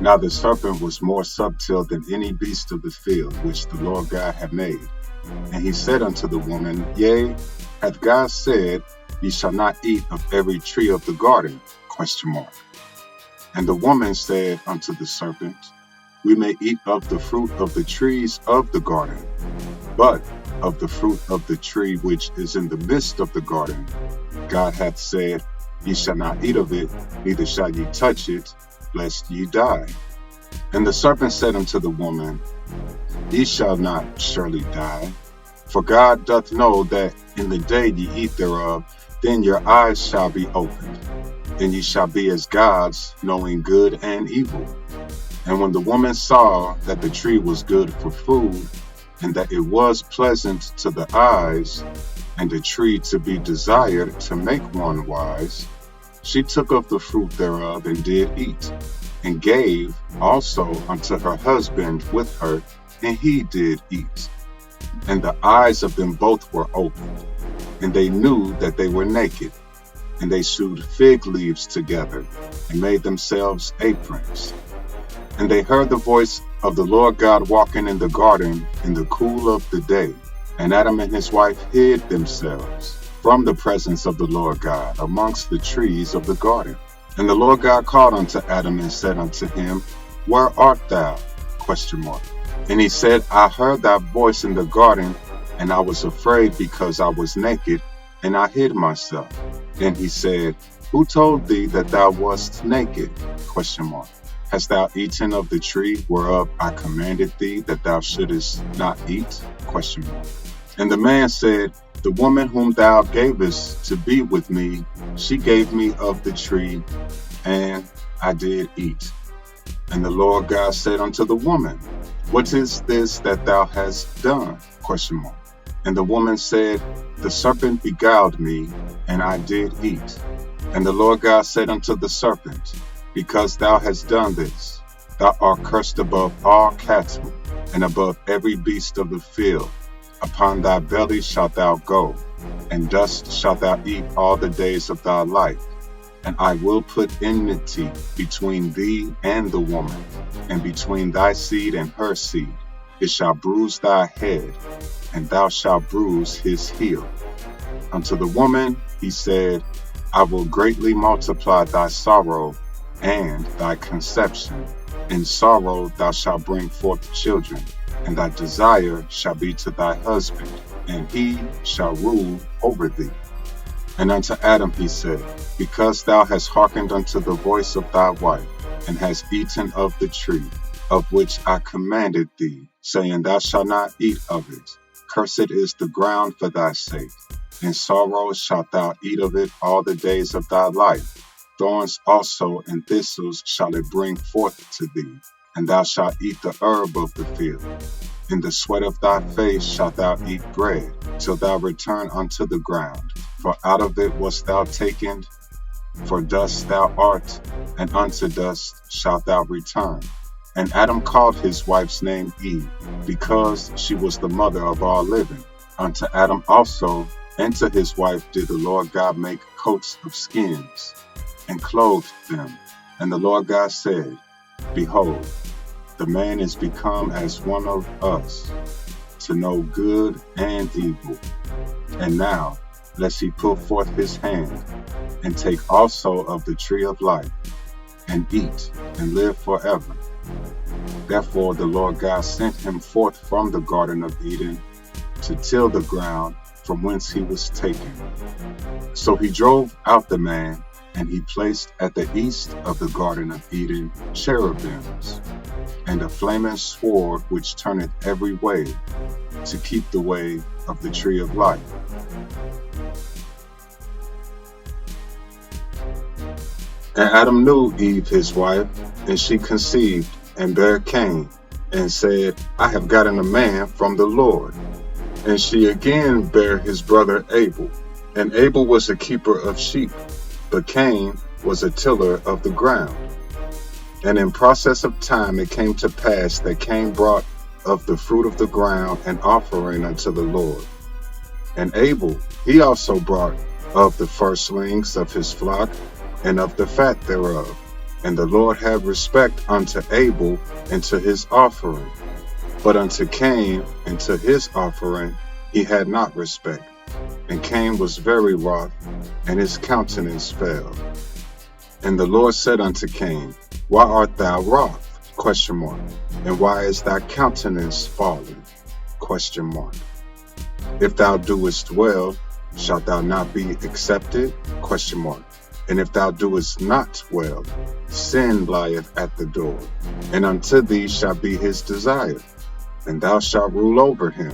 Now the serpent was more subtle than any beast of the field which the Lord God had made. And he said unto the woman, Yea, hath God said, Ye shall not eat of every tree of the garden? Question mark. And the woman said unto the serpent, We may eat of the fruit of the trees of the garden, but of the fruit of the tree which is in the midst of the garden, God hath said, Ye shall not eat of it, neither shall ye touch it, lest ye die. And the serpent said unto the woman, Ye shall not surely die, for God doth know that in the day ye eat thereof, then your eyes shall be opened, and ye shall be as gods, knowing good and evil. And when the woman saw that the tree was good for food, and that it was pleasant to the eyes, and a tree to be desired to make one wise, she took of the fruit thereof and did eat, and gave also unto her husband with her, and he did eat. And the eyes of them both were opened, and they knew that they were naked. And they sewed fig leaves together, and made themselves aprons. And they heard the voice of the Lord God walking in the garden in the cool of the day. And Adam and his wife hid themselves from the presence of the Lord God amongst the trees of the garden. And the Lord God called unto Adam and said unto him, Where art thou? Question mark. And he said, I heard thy voice in the garden, and I was afraid because I was naked, and I hid myself. Then he said, Who told thee that thou wast naked? Question mark. Hast thou eaten of the tree whereof I commanded thee that thou shouldest not eat? Question mark. And the man said, The woman whom thou gavest to be with me, she gave me of the tree, and I did eat. And the Lord God said unto the woman, What is this that thou hast done? Question mark. And the woman said, The serpent beguiled me, and I did eat. And the Lord God said unto the serpent, Because thou hast done this, thou art cursed above all cattle, and above every beast of the field. Upon thy belly shalt thou go, and dust shalt thou eat all the days of thy life. And I will put enmity between thee and the woman, and between thy seed and her seed. It shall bruise thy head, and thou shalt bruise his heel. Unto the woman he said, I will greatly multiply thy sorrow and thy conception. In sorrow thou shalt bring forth children, and thy desire shall be to thy husband, and he shall rule over thee. And unto Adam he said, Because thou hast hearkened unto the voice of thy wife, and hast eaten of the tree, of which I commanded thee, saying, Thou shalt not eat of it. Cursed is the ground for thy sake. In sorrow shalt thou eat of it all the days of thy life. Thorns also and thistles shall it bring forth to thee, and thou shalt eat the herb of the field. In the sweat of thy face shalt thou eat bread, till thou return unto the ground. For out of it wast thou taken, for dust thou art, and unto dust shalt thou return. And Adam called his wife's name Eve, because she was the mother of all living. Unto Adam also and to his wife did the Lord God make coats of skins, and clothed them. And the Lord God said, Behold, the man is become as one of us, to know good and evil. And now, lest he put forth his hand, and take also of the tree of life, and eat, and live forever. Therefore the Lord God sent him forth from the Garden of Eden, to till the ground from whence he was taken. So he drove out the man, and he placed at the east of the Garden of Eden cherubims, and a flaming sword which turneth every way, to keep the way of the tree of life. And Adam knew Eve his wife, and she conceived, and bare Cain, and said, I have gotten a man from the Lord. And she again bare his brother Abel. And Abel was a keeper of sheep, but Cain was a tiller of the ground. And in process of time it came to pass that Cain brought of the fruit of the ground an offering unto the Lord. And Abel, he also brought of the firstlings of his flock, and of the fat thereof. And the Lord had respect unto Abel and to his offering, but unto Cain and to his offering he had not respect. And Cain was very wroth, and his countenance fell. And the Lord said unto Cain, Why art thou wroth? ? And why is thy countenance fallen? ? If thou doest well, shalt thou not be accepted? ? And if thou doest not well, sin lieth at the door, and unto thee shall be his desire, and thou shalt rule over him.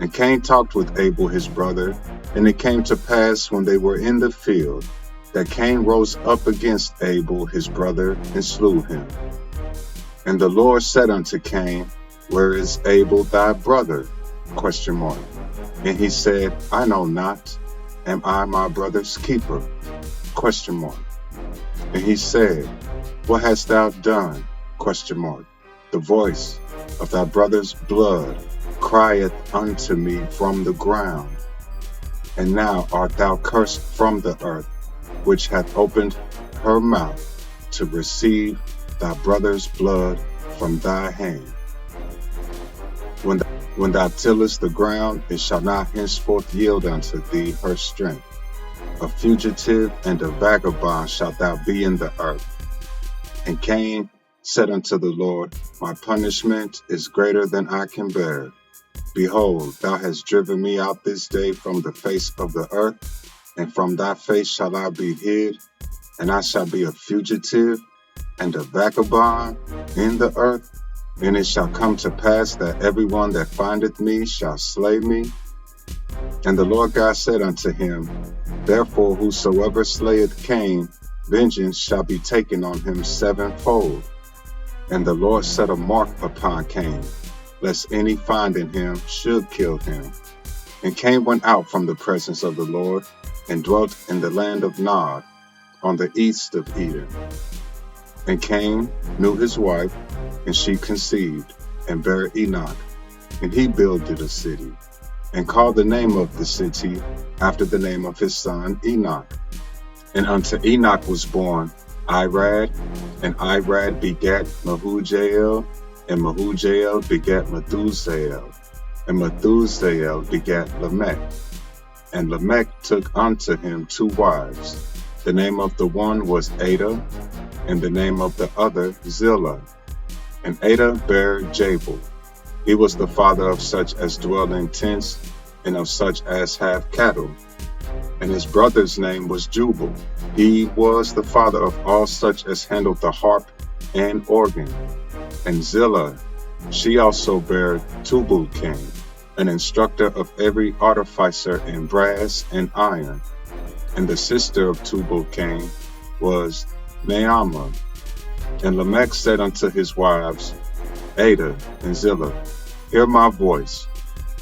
And Cain talked with Abel his brother, and it came to pass when they were in the field, that Cain rose up against Abel his brother, and slew him. And the Lord said unto Cain, Where is Abel thy brother? ? And he said, I know not. Am I my brother's keeper? ? And he said, What hast thou done? ? The voice of thy brother's blood crieth unto me from the ground. And now art thou cursed from the earth, which hath opened her mouth to receive thy brother's blood from thy hand. When thou tillest the ground, it shall not henceforth yield unto thee her strength. A fugitive and a vagabond shalt thou be in the earth. And Cain said unto the Lord, My punishment is greater than I can bear. Behold, thou hast driven me out this day from the face of the earth, and from thy face shall I be hid, and I shall be a fugitive and a vagabond in the earth. And it shall come to pass that everyone that findeth me shall slay me. And the Lord God said unto him, Therefore whosoever slayeth Cain, vengeance shall be taken on him sevenfold. And the Lord set a mark upon Cain, lest any finding him should kill him. And Cain went out from the presence of the Lord, and dwelt in the land of Nod, on the east of Eden. And Cain knew his wife, and she conceived, and bare Enoch. And he builded a city, and called the name of the city after the name of his son Enoch. And unto Enoch was born Irad, and Irad begat Mehujael, and Mehujael begat Methusael, and Methusael begat Lamech. And Lamech took unto him 2 wives. The name of the one was Ada, and the name of the other Zillah. And Ada bare Jabal. He was the father of such as dwell in tents, and of such as have cattle. And his brother's name was Jubal. He was the father of all such as handled the harp and organ. And Zillah, she also bare Tubal-Cain, an instructor of every artificer in brass and iron. And the sister of Tubal-Cain was Naamah. And Lamech said unto his wives, Ada and Zillah, Hear my voice,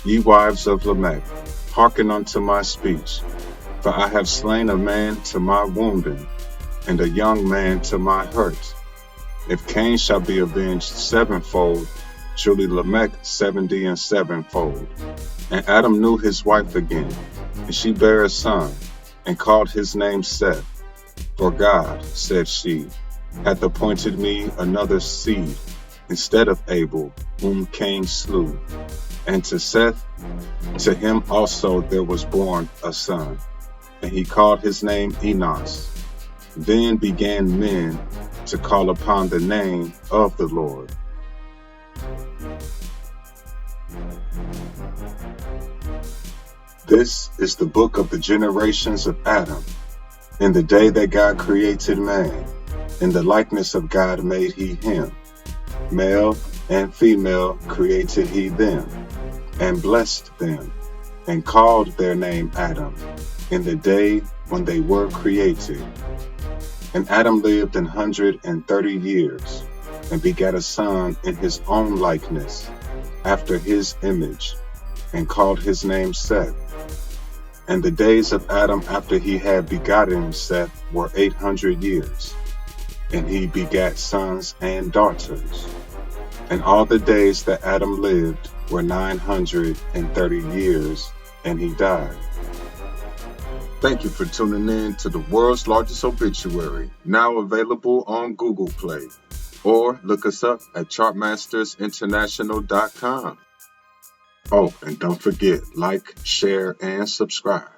ye wives of Lamech, hearken unto my speech. For I have slain a man to my wounding, and a young man to my hurt. If Cain shall be avenged sevenfold, truly Lamech 70 and sevenfold. And Adam knew his wife again, and she bare a son, and called his name Seth. For God, said she, hath appointed me another seed instead of Abel, whom Cain slew. And to Seth, to him also there was born a son, and he called his name Enos. Then began men to call upon the name of the Lord. This is the book of the generations of Adam. In the day that God created man, in the likeness of God made he him. Male and female created he them, and blessed them, and called their name Adam, in the day when they were created. And Adam lived 130 years, and begat a son in his own likeness, after his image, and called his name Seth. And the days of Adam after he had begotten Seth were 800 years, and he begat sons and daughters. And all the days that Adam lived were 930 years, and he died. Thank you for tuning in to the world's largest obituary, now available on Google Play. Or look us up at chartmastersinternational.com. Oh, and don't forget, like, share, and subscribe.